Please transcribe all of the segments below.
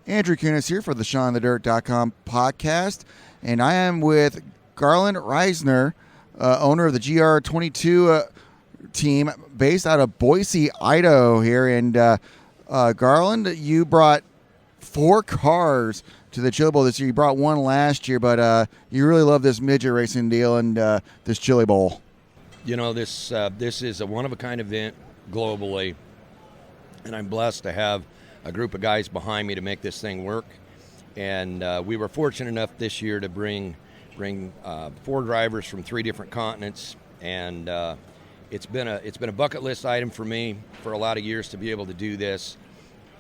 Andrew Kunas here for the SeanTheDirt.com podcast, and I am with Garland Risner, owner of the GR22 team based out of Boise, Idaho here. And Garland, you brought 4 cars to the Chili Bowl this year. You brought one last year, but you really love this midget racing deal and this Chili Bowl. You know, this is a one-of-a-kind event globally, and I'm blessed to have a group of guys behind me to make this thing work. And we were fortunate enough this year to bring 4 drivers from 3 different continents, and it's been a bucket list item for me for a lot of years to be able to do this.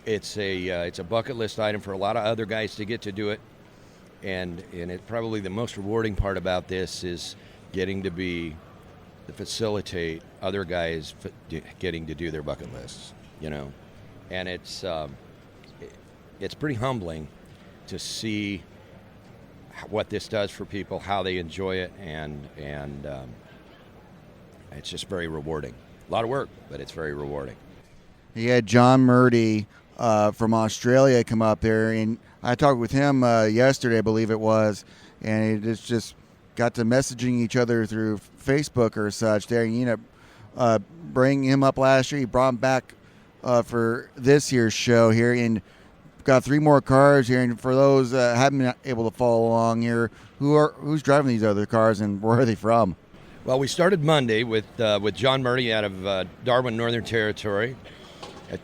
It's a bucket list item for a lot of other guys to get to do it, and it probably the most rewarding part about this is getting to facilitate other guys getting to do their bucket lists, you know. And it's pretty humbling to see what this does for people, how they enjoy it, and it's just very rewarding. A lot of work, but it's very rewarding. You had John Murdie from Australia come up there, and I talked with him yesterday, I believe it was, and it just got to messaging each other through Facebook or such there. And, you know, bringing him up last year, he brought him back for this year's show here, and got 3 more cars here. And for those haven't been able to follow along here, who's driving these other cars and where are they from? Well, we started Monday with John Murdie out of Darwin, Northern Territory.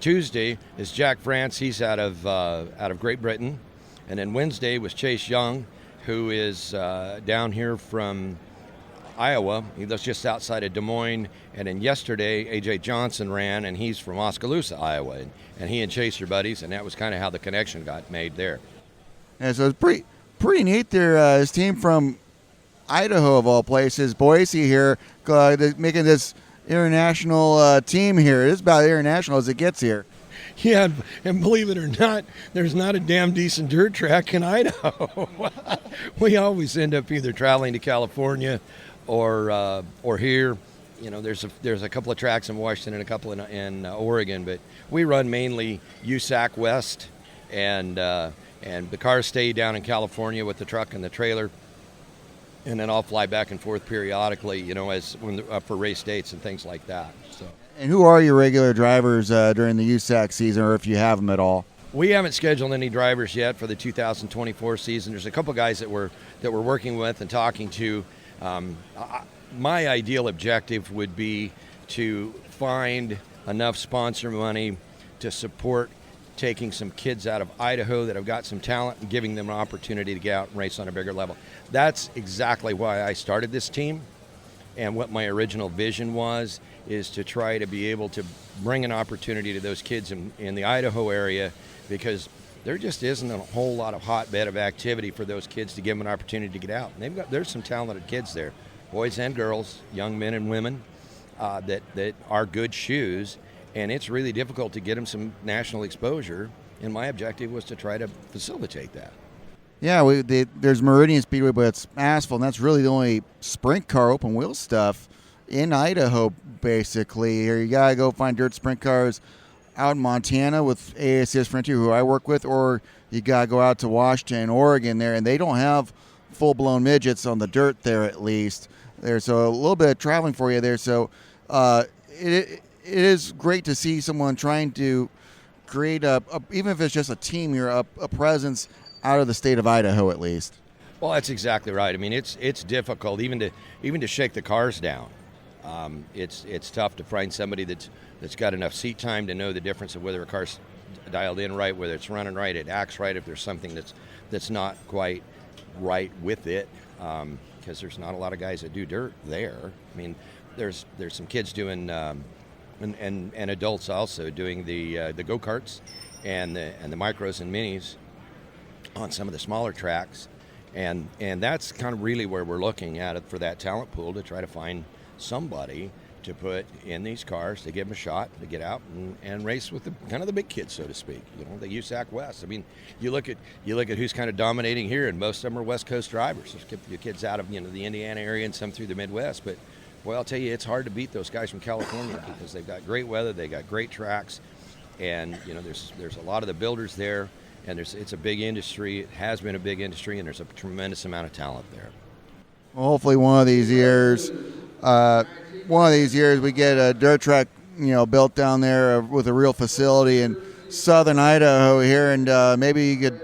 Tuesday is Jack France. He's out of Great Britain, and then Wednesday was Chase Young, who is down here from Iowa. He lives just outside of Des Moines. And then yesterday, AJ Johnson ran, and he's from Oskaloosa, Iowa. And he and Chase are buddies, and that was kind of how the connection got made there. Yeah, so it's pretty neat there. His team from Idaho, of all places, Boise here, making this international team here. It's about international as it gets here. Yeah, and believe it or not, there's not a damn decent dirt track in Idaho. We always end up either traveling to California or here. You know, there's a couple of tracks in Washington and a couple in Oregon, but we run mainly USAC West, and the cars stay down in California with the truck and the trailer, and then I'll fly back and forth periodically, you know, for race dates and things like that. So. And who are your regular drivers during the USAC season, or if you have them at all? We haven't scheduled any drivers yet for the 2024 season. There's a couple guys that we're working with and talking to. My ideal objective would be to find enough sponsor money to support taking some kids out of Idaho that have got some talent and giving them an opportunity to get out and race on a bigger level. That's exactly why I started this team, and what my original vision was is to try to be able to bring an opportunity to those kids in the Idaho area, because there just isn't a whole lot of hotbed of activity for those kids to give them an opportunity to get out. And there's some talented kids there, boys and girls, young men and women, that are good shoes, and it's really difficult to get them some national exposure, and my objective was to try to facilitate that. Yeah, there's Meridian Speedway, but it's asphalt, and that's really the only sprint car open wheel stuff in Idaho, basically. Here, you got to go find dirt sprint cars out in Montana with ASCS Frontier, who I work with, or you got to go out to Washington, Oregon there, and they don't have full-blown midgets on the dirt there, at least. There, so a little bit of traveling for you there. So it is great to see someone trying to create even if it's just a team here, a presence out of the state of Idaho, at least. Well, that's exactly right. I mean, it's difficult even to shake the cars down. It's tough to find somebody that's got enough seat time to know the difference of whether a car's dialed in right, whether it's running right, it acts right, if there's something that's not quite right with it, because there's not a lot of guys that do dirt there. I mean, there's some kids doing and adults also doing the go-karts and the micros and minis on some of the smaller tracks, and that's kind of really where we're looking at it for that talent pool, to try to find somebody to put in these cars to give them a shot to get out and race with the big kids, so to speak. You know, the USAC West. I mean, you look at who's kind of dominating here, and most of them are West Coast drivers. There's a few kids out of the Indiana area and some through the Midwest, but well, I'll tell you, it's hard to beat those guys from California because they've got great weather, they got great tracks, and there's a lot of the builders there, And it's a big industry. It has been a big industry, and there's a tremendous amount of talent there. Well, hopefully one of these years we get a dirt track, built down there with a real facility in southern Idaho here, and maybe you could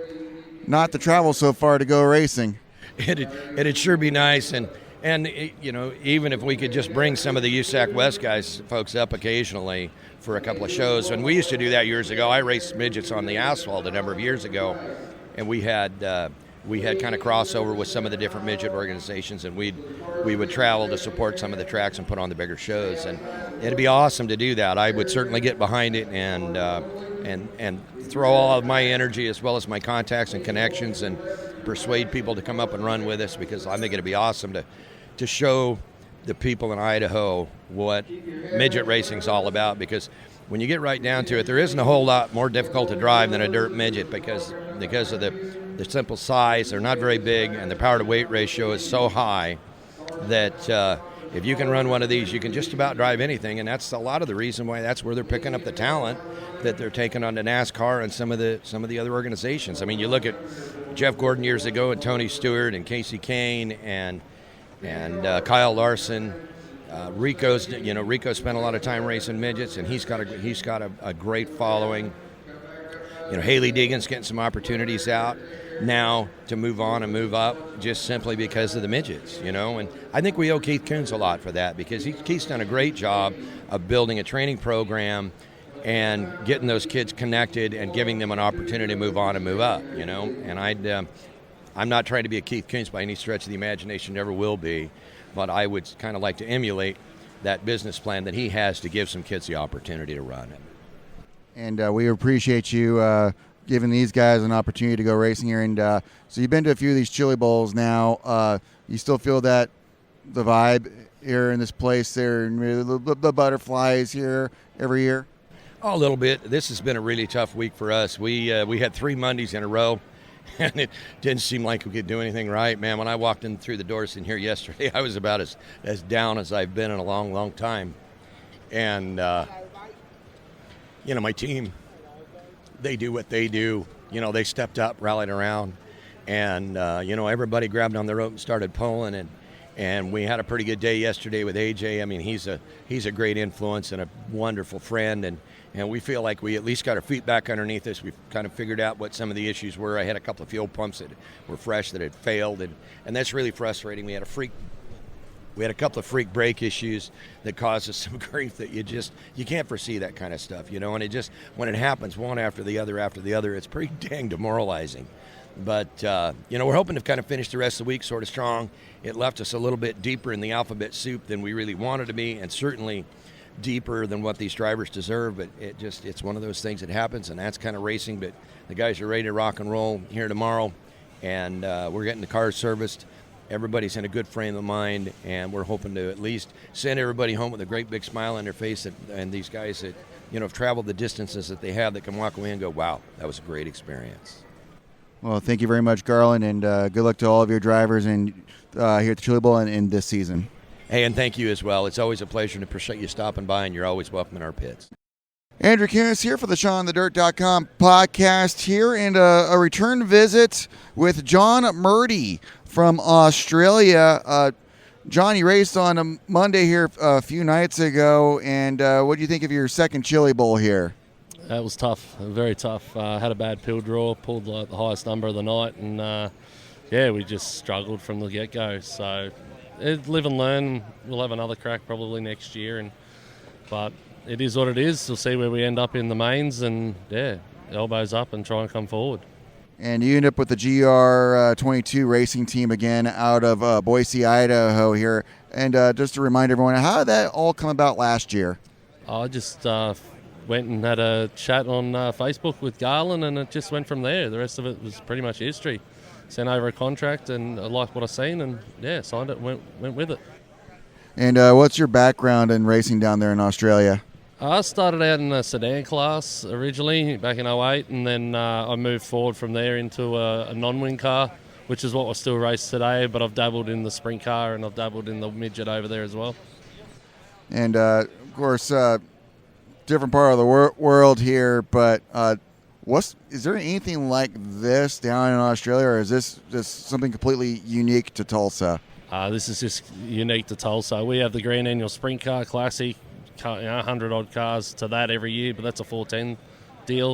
not to travel so far to go racing. It'd sure be nice, and even if we could just bring some of the USAC West folks up occasionally for a couple of shows. And we used to do that years ago. I raced midgets on the asphalt a number of years ago, and we had kind of crossover with some of the different midget organizations, and we would travel to support some of the tracks and put on the bigger shows. And it'd be awesome to do that. I would certainly get behind it and throw all of my energy as well as my contacts and connections and persuade people to come up and run with us, because I think it'd be awesome to show the people in Idaho what midget racing's all about. Because when you get right down to it, there isn't a whole lot more difficult to drive than a dirt midget, because of the simple size. They're not very big, and the power to weight ratio is so high that if you can run one of these, you can just about drive anything. And that's a lot of the reason why that's where they're picking up the talent that they're taking on to NASCAR and some of the other organizations. I mean, you look at Jeff Gordon years ago, and Tony Stewart and Casey Kane and Kyle Larson. Rico spent a lot of time racing midgets, and he's got a great following. Haley Deegan's getting some opportunities out now to move on and move up just simply because of the midgets, and I think we owe Keith Kunas a lot for that, because Keith's done a great job of building a training program and getting those kids connected and giving them an opportunity to move on and move up, and I'm not trying to be a Keith Kunas by any stretch of the imagination, never will be, but I would kind of like to emulate that business plan that he has to give some kids the opportunity to run it. And we appreciate you giving these guys an opportunity to go racing here. And so you've been to a few of these Chili Bowls now. You still feel that the vibe here in this place there, and the butterflies here every year? Oh, a little bit. This has been a really tough week for us. We had 3 Mondays in a row, and it didn't seem like we could do anything right. Man, when I walked in through the doors in here yesterday, I was about as down as I've been in a long, long time. And my team, they do what they do. They stepped up, rallied around, and everybody grabbed on the rope and started pulling, and we had a pretty good day yesterday with AJ. I mean, he's a great influence and a wonderful friend, and we feel like we at least got our feet back underneath us. We've kind of figured out what some of the issues were. I had a couple of fuel pumps that were fresh that had failed, and that's really frustrating. We had a couple of freak brake issues that caused us some grief that you can't foresee that kind of stuff, and it just, when it happens one after the other, it's pretty dang demoralizing. But, we're hoping to kind of finish the rest of the week sort of strong. It left us a little bit deeper in the alphabet soup than we really wanted to be, and certainly deeper than what these drivers deserve, but it's one of those things that happens, and that's kind of racing. But the guys are ready to rock and roll here tomorrow, and we're getting the cars serviced. Everybody's in a good frame of mind, and we're hoping to at least send everybody home with a great big smile on their face, and these guys that have traveled the distances that they have, that can walk away and go, wow, that was a great experience. Well, thank you very much, Garland, and good luck to all of your drivers and here at the Chili Bowl and this season. Hey, and thank you as well. It's always a pleasure, and appreciate you stopping by, and you're always welcome in our pits. Andrew Kunas here for the SeanTheDirt.com podcast here, and a return visit with John Murdie from Australia. John, you raced on a Monday here a few nights ago, and what do you think of your second Chili Bowl here? It was tough, very tough. Had a bad pill draw, pulled the highest number of the night, and we just struggled from the get-go. So live and learn. We'll have another crack probably next year, but it is what it is. We'll see where we end up in the mains, and elbows up and try and come forward. And you end up with the GR22 racing team again out of Boise, Idaho here. And just to remind everyone, how did that all come about last year? I just went and had a chat on Facebook with Garland, and it just went from there. The rest of it was pretty much history. Sent over a contract, and I liked what I seen, and signed it, went with it. And what's your background in racing down there in Australia? I started out in a sedan class originally back in 2008, and then I moved forward from there into a non-wing car, which is what we still race today, but I've dabbled in the sprint car and I've dabbled in the midget over there as well. And, of course, different part of the world here, but Is there anything like this down in Australia, or is this just something completely unique to Tulsa? This is just unique to Tulsa. We have the Grand Annual Sprint Car Classic, 100-odd cars to that every year, but that's a 410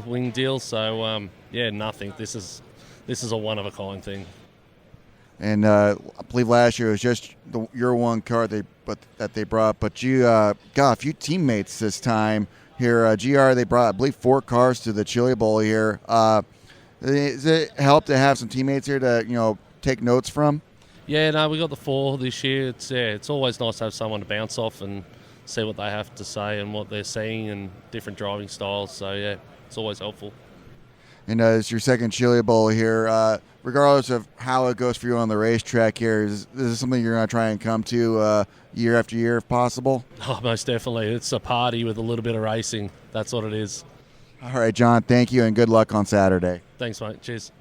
wing deal. So, nothing. This is a one-of-a-kind thing. And I believe last year it was just your one car that they brought, but you got a few teammates this time here. GR, they brought, I believe, 4 cars to the Chili Bowl here. Does it help to have some teammates here to take notes from? Yeah, no, we got the 4 this year. It's always nice to have someone to bounce off and see what they have to say and what they're seeing and different driving styles. So yeah, it's always helpful. And it's your second Chili Bowl here. Regardless of how it goes for you on the racetrack here, is this something you're going to try and come to year after year if possible? Oh, most definitely. It's a party with a little bit of racing. That's what it is. All right, John, thank you, and good luck on Saturday. Thanks, mate. Cheers.